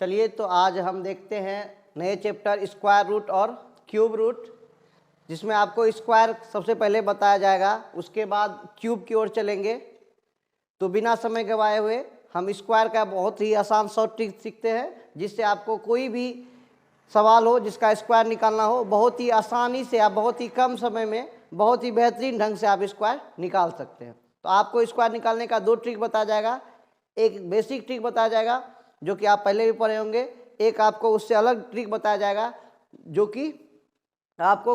चलिए तो आज हम देखते हैं नए चैप्टर स्क्वायर रूट और क्यूब रूट, जिसमें आपको स्क्वायर सबसे पहले बताया जाएगा, उसके बाद क्यूब की ओर चलेंगे। तो बिना समय गवाए हुए हम स्क्वायर का बहुत ही आसान शॉर्ट ट्रिक सीखते हैं, जिससे आपको कोई भी सवाल हो जिसका स्क्वायर निकालना हो, बहुत ही आसानी से आप बहुत ही कम समय में बहुत ही बेहतरीन ढंग से आप स्क्वायर निकाल सकते हैं। तो आपको स्क्वायर निकालने का दो ट्रिक बताया जाएगा। एक बेसिक ट्रिक बताया जाएगा जो कि आप पहले भी पढ़े होंगे, एक आपको उससे अलग ट्रिक बताया जाएगा जो कि आपको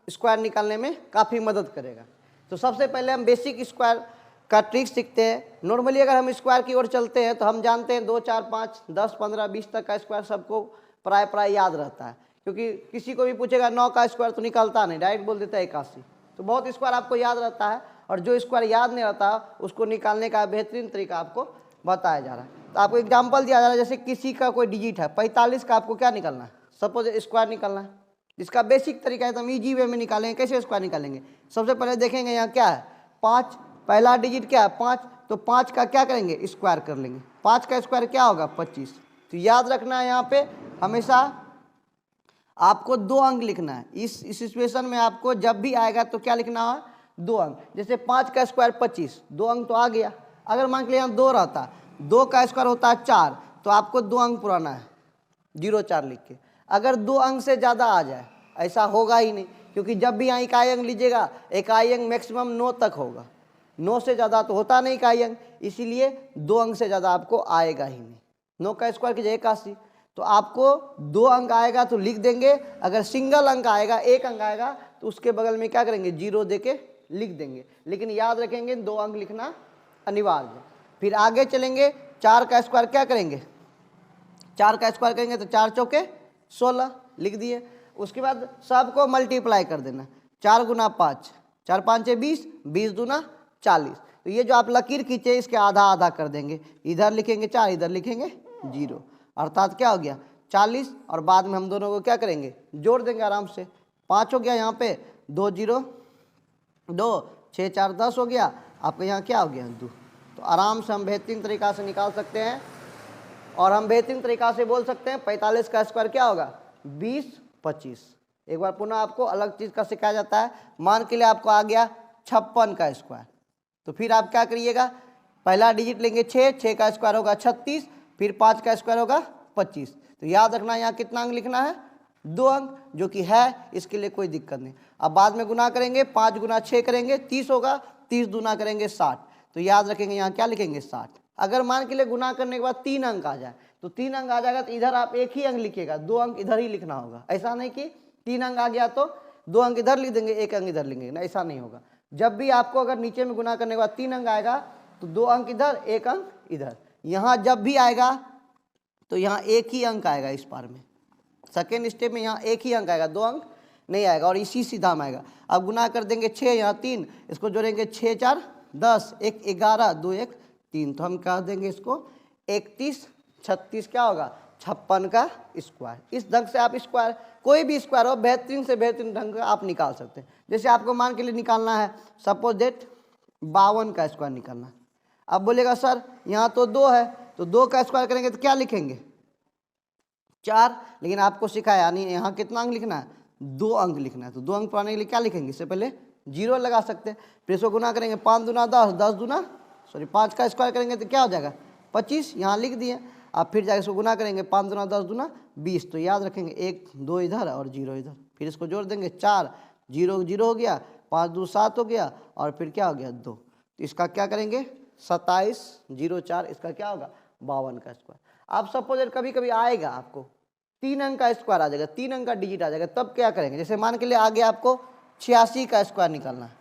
स्क्वायर निकालने में काफ़ी मदद करेगा। तो सबसे पहले हम बेसिक स्क्वायर का ट्रिक सीखते हैं। नॉर्मली अगर हम स्क्वायर की ओर चलते हैं तो हम जानते हैं 2, 4, 5, 10, 15, 20 तक का स्क्वायर सबको प्राय याद रहता है, क्योंकि किसी को भी पूछेगा 9 का स्क्वायर तो निकालता नहीं, डायरेक्ट बोल देता है 81। तो बहुत स्क्वायर आपको याद रहता है, और जो स्क्वायर याद नहीं रहता उसको निकालने का बेहतरीन तरीका आपको बताया जा रहा है। तो आपको एग्जाम्पल दिया जा रहा है, जैसे किसी का कोई डिजिट है 45 का, आपको क्या निकालना है, सपोज स्क्वायर निकालना है। इसका बेसिक तरीका है, तो हम ईजी वे में निकालेंगे। कैसे स्क्वायर निकालेंगे, सबसे पहले देखेंगे यहाँ क्या है 5, पहला डिजिट क्या है 5, तो 5 का क्या करेंगे स्क्वायर कर लेंगे। 5 का स्क्वायर क्या होगा 25। तो याद रखना है यहाँ पे हमेशा आपको 2 अंक लिखना है। इस सिचुएशन में आपको जब भी आएगा तो क्या लिखना है 2 अंक। जैसे 5 का स्क्वायर 25, 2 अंक तो आ गया। अगर मान के लिए यहाँ 2 रहता, 2 का स्क्वायर होता है 4, तो आपको 2 अंक पुराना है 0,4 लिख के। अगर 2 अंक से ज़्यादा आ जाए, ऐसा होगा ही नहीं, क्योंकि जब भी यहाँ इकाई अंक लीजिएगा इकाई अंक मैक्सिमम 9 तक होगा, 9 से ज़्यादा तो होता नहीं इकाई अंक, इसीलिए 2 अंक से ज़्यादा आपको आएगा ही नहीं। 9 का स्क्वायर कीजिए 81, तो आपको 2 अंक आएगा तो लिख देंगे। अगर सिंगल अंक आएगा, 1 अंक आएगा, तो उसके बगल में क्या करेंगे 0 दे के लिख देंगे। लेकिन याद रखेंगे 2 अंक लिखना अनिवार्य है। फिर आगे चलेंगे, 4 का स्क्वायर क्या करेंगे, 4 का स्क्वायर करेंगे तो 4 चौके 16 लिख दिए। उसके बाद सबको मल्टीप्लाई कर देना, 4 गुना 5, 4 5 20, 20 दूना 40। तो ये जो आप लकीर खींचे इसके आधा आधा कर देंगे, इधर लिखेंगे 4, इधर लिखेंगे 0, अर्थात क्या हो गया 40। और बाद में हम दोनों को क्या करेंगे जोड़ देंगे आराम से। 5 हो गया यहाँ पे, 2 0 2, 6 4 10 हो गया, आपके यहाँ क्या हो गया 2। तो आराम से हम बेहतरीन तरीक़ा से निकाल सकते हैं। और हम बेहतरीन तरीक़ा से बोल सकते हैं 45 का स्क्वायर क्या होगा 20 25। एक बार पुनः आपको अलग चीज़ का सिखाया जाता है। मान के लिए आपको आ गया 56 का स्क्वायर, तो फिर आप क्या करिएगा, पहला डिजिट लेंगे 6, 6 का स्क्वायर होगा 36, फिर 5 का स्क्वायर होगा 25। तो याद रखना यहाँ कितना अंक लिखना है 2 अंक, जो कि है, इसके लिए कोई दिक्कत नहीं। अब बाद में गुना करेंगे, 5 गुना 6 करेंगे 30 होगा, 30 दूना करेंगे 60। तो याद रखेंगे यहाँ क्या लिखेंगे 60। अगर मान के लिए गुना करने के बाद 3 अंक आ जाए, तो 3 अंक आ जाएगा तो इधर आप एक ही अंक लिखिएगा, 2 अंक इधर ही लिखना होगा। ऐसा नहीं कि 3 अंक आ गया तो 2 अंक इधर लिख देंगे, 1 अंक इधर लिखेंगे, ऐसा नहीं होगा। जब भी आपको अगर नीचे में गुना करने के बाद 3 अंक आएगा तो 2 अंक इधर, 1 अंक इधर। यहाँ जब भी आएगा तो यहाँ एक ही अंक आएगा इस बार में, सेकेंड स्टेप में यहाँ एक ही अंक आएगा, 2 अंक नहीं आएगा, और इसी सीधा में आएगा। अब गुना कर देंगे 6, यहाँ 3, इसको जोड़ेंगे 6 4 10, 1 11, 2 1 3, तो हम कह देंगे इसको 31 36 क्या होगा 56 का स्क्वायर। इस ढंग से आप स्क्वायर, कोई भी स्क्वायर हो, बेहतरीन से बेहतरीन ढंग का आप निकाल सकते हैं। जैसे आपको मान के लिए निकालना है सपोज डेट 52 का स्क्वायर निकालना है। अब बोलेगा सर यहाँ तो 2 है, तो 2 का स्क्वायर करेंगे तो क्या लिखेंगे 4, लेकिन आपको सिखाया यानी यहाँ कितना अंक लिखना है 2 अंक लिखना है। तो 2 अंक पाने के लिए क्या लिखेंगे, इससे पहले 0 लगा सकते हैं। फिर इसको गुना करेंगे 5 दूना 10, 10 दूना 5 का स्क्वायर करेंगे तो क्या हो जाएगा 25, यहाँ लिख दिए। आप फिर जाकर इसको गुना करेंगे 5 दूना 10 दूना 20, तो याद रखेंगे 1 2 इधर और 0 इधर। फिर इसको जोड़ देंगे 4, 0 0 हो गया, 5 2 7 हो गया, और फिर क्या हो गया 2। तो इसका क्या करेंगे 27 0 4, इसका क्या होगा 52 का स्क्वायर। आप सपोज कभी कभी आएगा आपको 3 अंक का स्क्वायर आ जाएगा, 3 अंक का डिजिट आ जाएगा, तब क्या करेंगे, जैसे मान के लिए आगे आपको 86 का स्क्वायर निकालना है,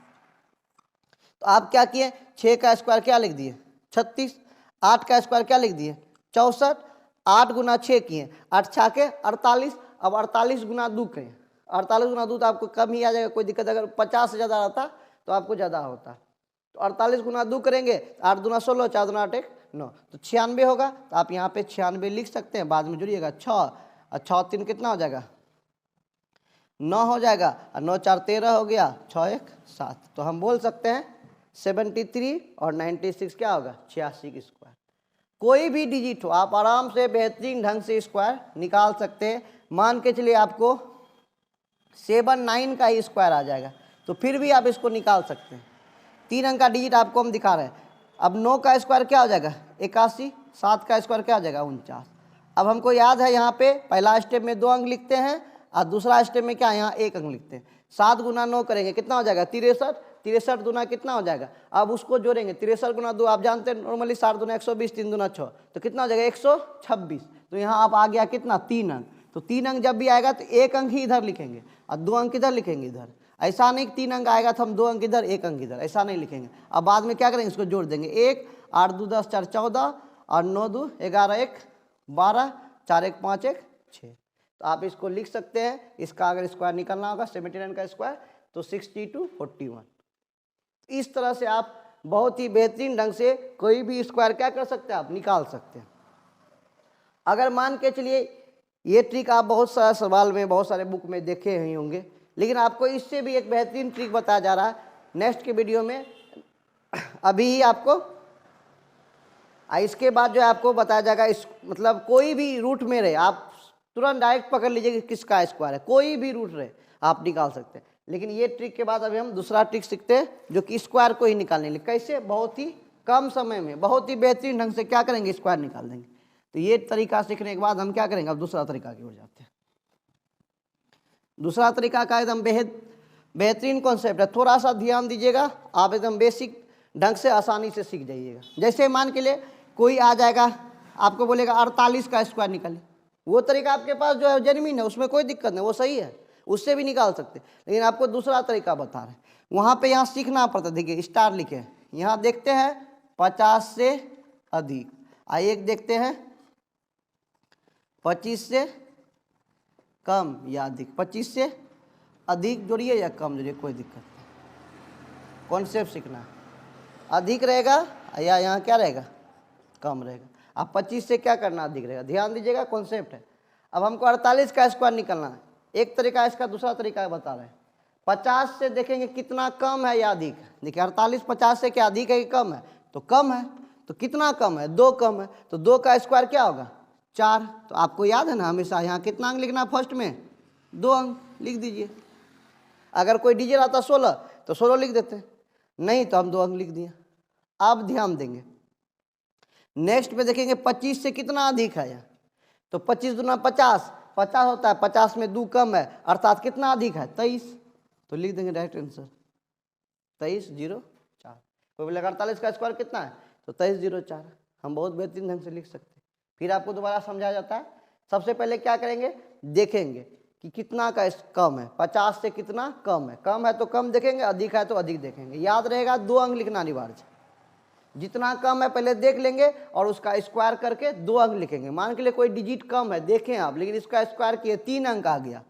तो आप क्या किए 6 का स्क्वायर क्या लिख दिए 36, 8 का स्क्वायर क्या लिख दिए 64, 8 गुना 6 किए 8 6 के 48। अब 48 गुना 2 करें, 48 गुना 2 तो आपको कम ही आ जाएगा, कोई दिक्कत। अगर 50 से ज़्यादा रहता तो आपको ज़्यादा होता। तो 48 गुना 2 करेंगे, 8 दूना 16, 4 दूना 8 9, तो 96 होगा। तो आप यहाँ पे 96 लिख सकते हैं, बाद में जुड़िएगा 6 और 6 3 कितना हो जाएगा 9 हो जाएगा, और 9 4 13 हो गया, 6 1 7। तो हम बोल सकते हैं 73 और 96 क्या होगा 86 की स्क्वायर। कोई भी डिजिट हो आप आराम से बेहतरीन ढंग से स्क्वायर निकाल सकते हैं। मान के चलिए आपको 79 का ही स्क्वायर आ जाएगा, तो फिर भी आप इसको निकाल सकते हैं। 3 अंक का डिजिट आपको हम दिखा रहे हैं। अब 9 का स्क्वायर क्या हो जाएगा 81, 7 का स्क्वायर क्या हो जाएगा 49। अब हमको याद है यहाँ पे पहला स्टेप में 2 अंक लिखते हैं और दूसरा स्टेप में क्या यहाँ 1 अंक लिखते हैं। 7 गुना 9 करेंगे कितना हो जाएगा 63, 63 गुना कितना हो जाएगा, अब उसको जोड़ेंगे 63 गुना 2 आप जानते हैं नॉर्मली 7 गुना 120, 3 गुना 6 तो कितना हो जाएगा 126। तो यहाँ आप आ गया कितना 3 अंक। तो 3 अंक जब भी आएगा तो 1 अंक ही इधर लिखेंगे और 2 अंक इधर लिखेंगे इधर। ऐसा नहीं कि 3 अंक आएगा तो हम 2 अंक इधर 1 अंक इधर, ऐसा नहीं लिखेंगे। अब बाद में क्या करेंगे इसको जोड़ देंगे 1 8 2 10 4 14 और 9 2 11 1 12 4 1 5 1 6। तो आप इसको लिख सकते हैं। इसका अगर स्क्वायर निकालना होगा 79 का स्क्वायर तो 62 41। इस तरह से आप बहुत ही बेहतरीन ढंग से कोई भी स्क्वायर क्या कर सकते हैं आप निकाल सकते हैं। अगर मान के चलिए ये ट्रिक आप बहुत सारे सवाल में बहुत सारे बुक में देखे ही होंगे, लेकिन आपको इससे भी एक बेहतरीन ट्रिक बताया जा रहा है नेक्स्ट के वीडियो में। अभी ही आपको इसके बाद जो है आपको बताया जाएगा इस मतलब कोई भी रूट में रहे आप तुरंत डायरेक्ट पकड़ लीजिए कि किसका स्क्वायर है, कोई भी रूट रहे आप निकाल सकते हैं। लेकिन ये ट्रिक के बाद अभी हम दूसरा ट्रिक सीखते हैं जो कि स्क्वायर को ही निकालने के लिए कैसे बहुत ही कम समय में बहुत ही बेहतरीन ढंग से क्या करेंगे स्क्वायर निकाल देंगे। तो ये तरीका सीखने के बाद हम क्या करेंगे अब दूसरा तरीका की ओर जाते हैं। दूसरा तरीका का एकदम बेहतरीन कॉन्सेप्ट है, थोड़ा सा ध्यान दीजिएगा, आप एकदम बेसिक ढंग से आसानी से सीख जाइएगा। जैसे मान के लिए कोई आ जाएगा आपको बोलेगा 48 का स्क्वायर निकालिए, वो तरीका आपके पास जो है जेन्युइन है, उसमें कोई दिक्कत नहीं, वो सही है, उससे भी निकाल सकते। लेकिन आपको दूसरा तरीका बता रहे हैं, वहाँ पे यहाँ सीखना पड़ता है। देखिए स्टार लिखे हैं, यहाँ देखते हैं 50 से अधिक, एक देखते हैं 25 से कम या अधिक। 25 से अधिक जोड़िए या कम जोड़िए कोई दिक्कत नहीं, कॉन्सेप्ट सीखना है। अधिक रहेगा या यहाँ क्या रहेगा कम रहेगा। अब 25 से क्या करना अधिक रहेगा, ध्यान दीजिएगा कॉन्सेप्ट है। अब हमको 48 का स्क्वायर निकलना है, एक तरीका इसका, दूसरा तरीका बता रहे हैं। 50 से देखेंगे कितना कम है या अधिक है। देखिए 48 50 से क्या अधिक है कि कम है, तो कम है। तो कितना कम है 2 कम है, तो 2 का स्क्वायर क्या होगा 4। तो आपको याद है ना हमेशा यहाँ कितना अंक लिखना, फर्स्ट में 2 अंक लिख दीजिए। अगर कोई डिजिट आता 16 तो 16 लिख देते हैं, नहीं तो हम 2 अंक लिख दिए। आप ध्यान देंगे नेक्स्ट में देखेंगे 25 से कितना अधिक है यहाँ, तो 25 दूना 50 50 होता है, 50 में 2 कम है अर्थात कितना अधिक है 23। तो लिख देंगे डायरेक्ट आंसर 23 0 4। कोई बोलेगा 48 का स्क्वायर कितना है, तो 23 0 4। हम बहुत बेहतरीन ढंग से लिख सकते हैं। फिर आपको दोबारा समझाया जाता है। सबसे पहले क्या करेंगे, देखेंगे कि कितना का कम है, 50 से कितना कम है तो कम देखेंगे, अधिक है तो अधिक देखेंगे। याद रहेगा 2 अंक लिखना अनिवार्य है। जितना कम है पहले देख लेंगे और उसका स्क्वायर करके 2 अंक लिखेंगे। मान के लिए कोई डिजिट कम है देखें आप, लेकिन इसका स्क्वायर किए 3 अंक आ गया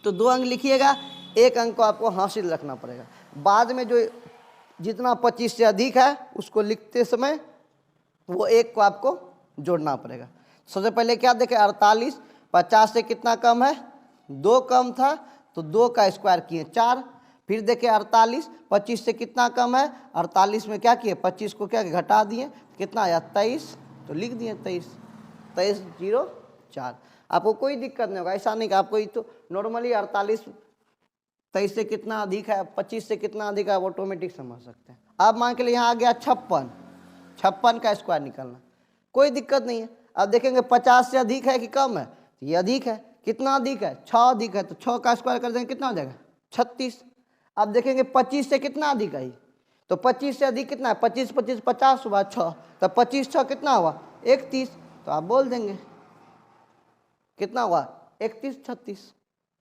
तो 2 अंक लिखिएगा, 1 अंक को आपको हासिल रखना पड़ेगा। बाद में जो जितना 25 से अधिक है उसको लिखते समय वो 1 को आपको जोड़ना पड़ेगा। सबसे पहले क्या देखें 48, 50 से कितना कम है 2 कम था तो 2 का स्क्वायर किए 4। फिर देखें 48 25 से कितना कम है, 48 में क्या किए 25 को क्या घटा दिए, कितना आया 23, तो लिख दिए 23 0 4। आपको कोई दिक्कत नहीं होगा, ऐसा नहीं कि आपको तो नॉर्मली 48 23 से कितना अधिक है 25 से कितना अधिक है आप ऑटोमेटिक समझ सकते हैं। अब मान के लिए यहाँ आ गया 56 का स्क्वायर निकालना, कोई दिक्कत नहीं है। अब देखेंगे 50 से अधिक है कि कम है, ये अधिक है। कितना अधिक है 6 अधिक है, तो 6 का स्क्वायर कर देंगे कितना हो जाएगा 36। अब देखेंगे 25 से कितना अधिक है, तो 25 से अधिक कितना है 25 25 50 हुआ 6, तो 25 6 कितना हुआ 31। तो आप बोल देंगे कितना हुआ 31 36।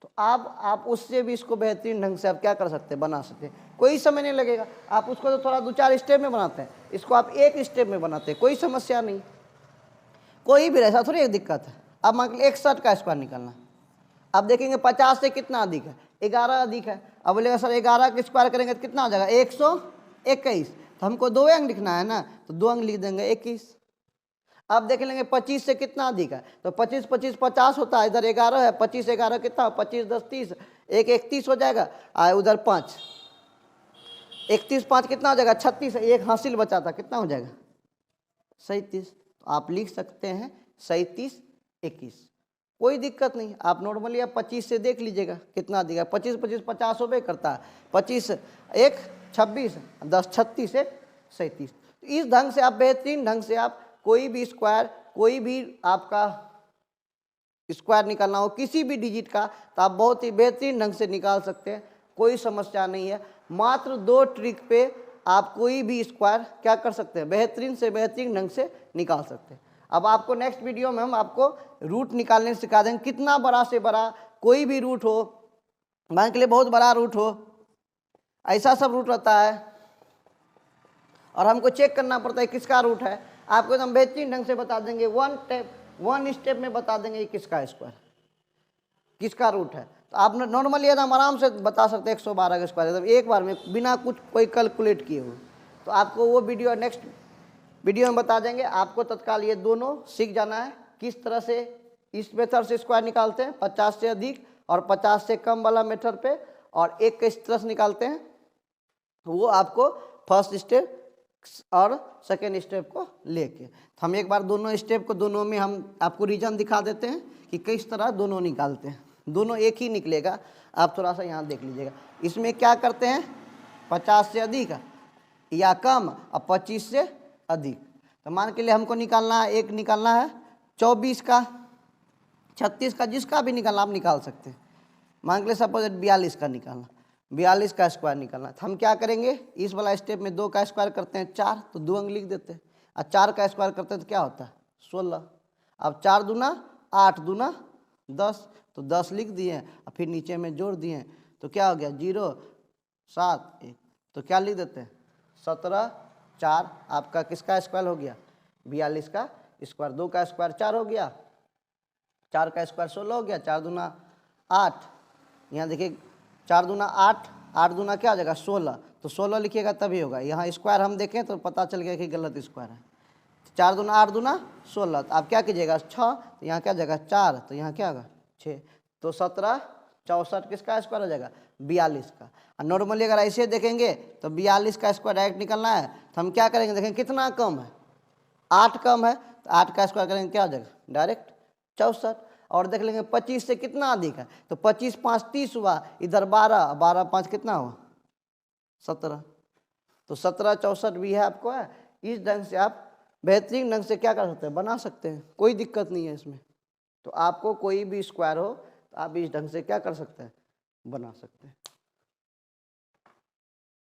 तो आप उससे भी इसको बेहतरीन ढंग से आप क्या कर सकते हैं बना सकते हैं, कोई समय नहीं लगेगा। आप उसको तो थोड़ा 2-4 स्टेप में बनाते हैं, इसको आप 1 स्टेप में बनाते हैं, कोई समस्या नहीं, कोई भी ऐसा थोड़ी एक दिक्कत है। अब मान लीजिए 61 का स्क्वायर निकालना, अब देखेंगे 50 से कितना अधिक है 11 अधिक है। अब बोलेगा सर 11 का स्क्वायर करेंगे तो कितना हो जाएगा 121, तो हमको 2 अंक लिखना है ना, तो 2 अंक लिख देंगे 21। अब देख लेंगे 25 से कितना अधिक है, तो 25 25 50 होता है, इधर 11 है, 25 11 कितना 25 10 30, 1 31 हो जाएगा, उधर 5 31 5 कितना हो जाएगा 36, 1 हासिल बचा था कितना हो जाएगा 37। आप लिख सकते हैं 37 21, कोई दिक्कत नहीं। आप नॉर्मली आप 25 से देख लीजिएगा कितना देगा, 25 25 50 रुपये करता है, 25 1 26 10 36 1 37। इस ढंग से आप बेहतरीन ढंग से आप कोई भी स्क्वायर, कोई भी आपका स्क्वायर निकालना हो किसी भी डिजिट का, तो आप बहुत ही बेहतरीन ढंग से निकाल सकते हैं, कोई समस्या नहीं है। मात्र 2 ट्रिक पे आप कोई भी स्क्वायर क्या कर सकते हैं, बेहतरीन से बेहतरीन ढंग से निकाल सकते हैं। अब आपको नेक्स्ट वीडियो में हम आपको रूट निकालने सिखा देंगे, कितना बड़ा से बड़ा कोई भी रूट हो, मान के लिए बहुत बड़ा रूट हो, ऐसा सब रूट रहता है और हमको चेक करना पड़ता है किसका रूट है। आपको एकदम बेहतरीन ढंग से बता देंगे, वन स्टेप में बता देंगे किसका स्क्वायर, किसका रूट है। तो आप नॉर्मली एकदम आराम से बता सकते हैं 112 का स्क्वायर एकदम एक बार में बिना कुछ कोई कैलकुलेट किए हुए। तो आपको वो वीडियो नेक्स्ट वीडियो में बता देंगे। आपको तत्काल ये दोनों सीख जाना है, किस तरह से इस मेथड से स्क्वायर निकालते हैं 50 से अधिक और 50 से कम वाला मेथड पे, और एक किस तरह से निकालते हैं, वो आपको फर्स्ट स्टेप और सेकेंड स्टेप को लेके हम एक बार दोनों स्टेप को, दोनों में हम आपको रीजन दिखा देते हैं कि किस तरह दोनों निकालते हैं। दोनों एक ही निकलेगा, आप थोड़ा सा यहाँ देख लीजिएगा। इसमें क्या करते हैं 50 से अधिक या कम और 25 से अधिक। तो मान के लिए हमको निकालना है, एक निकालना है 24 का, 36 का, जिसका भी निकालना आप निकाल सकते हैं। मान के लिए सपोज 42 का निकालना, 42 का स्क्वायर निकालना, तो हम क्या करेंगे, इस वाला स्टेप में 2 का स्क्वायर करते हैं 4, तो 2 अंक लिख देते हैं, और 4 का स्क्वायर करते हैं तो क्या होता है 16। अब 4 दूना 8 दूना 10, तो 10 लिख दिए और फिर नीचे में जोड़ दिए, तो क्या हो गया 0 7 1, तो क्या लिख देते हैं 17 4। आपका किसका स्क्वायर हो गया 42 का स्क्वायर। 2 का स्क्वायर 4 हो गया, 4 का स्क्वायर 16 हो गया, 4 दूना 8, यहाँ देखिए 4 दूना 8, 8 दूना क्या हो जाएगा 16, तो 16 लिखिएगा तभी होगा। यहाँ स्क्वायर हम देखें तो पता चल गया कि गलत स्क्वायर है। 4 दूना 8 दूना 16, तो आप क्या कीजिएगा 6, तो यहाँ क्या जाएगा 4, तो यहाँ क्या होगा 6, तो 17 64 किसका स्क्वायर हो जाएगा 42 का। और नॉर्मली अगर ऐसे देखेंगे तो 42 का स्क्वायर डायरेक्ट निकलना है, तो हम क्या करेंगे, देखें कितना कम है 8 कम है, तो 8 का स्क्वायर करेंगे क्या हो जाएगा डायरेक्ट 64। और देख लेंगे 25 से कितना अधिक है, तो 25 5 30 हुआ, इधर 12 12 5 कितना हुआ 17, तो 17 64 भी है आपको है। इस ढंग से आप बेहतरीन ढंग से क्या कर सकते हैं बना सकते हैं, कोई दिक्कत नहीं है इसमें। तो आपको कोई भी स्क्वायर हो तो आप इस ढंग से क्या कर सकते हैं बना सकते हैं।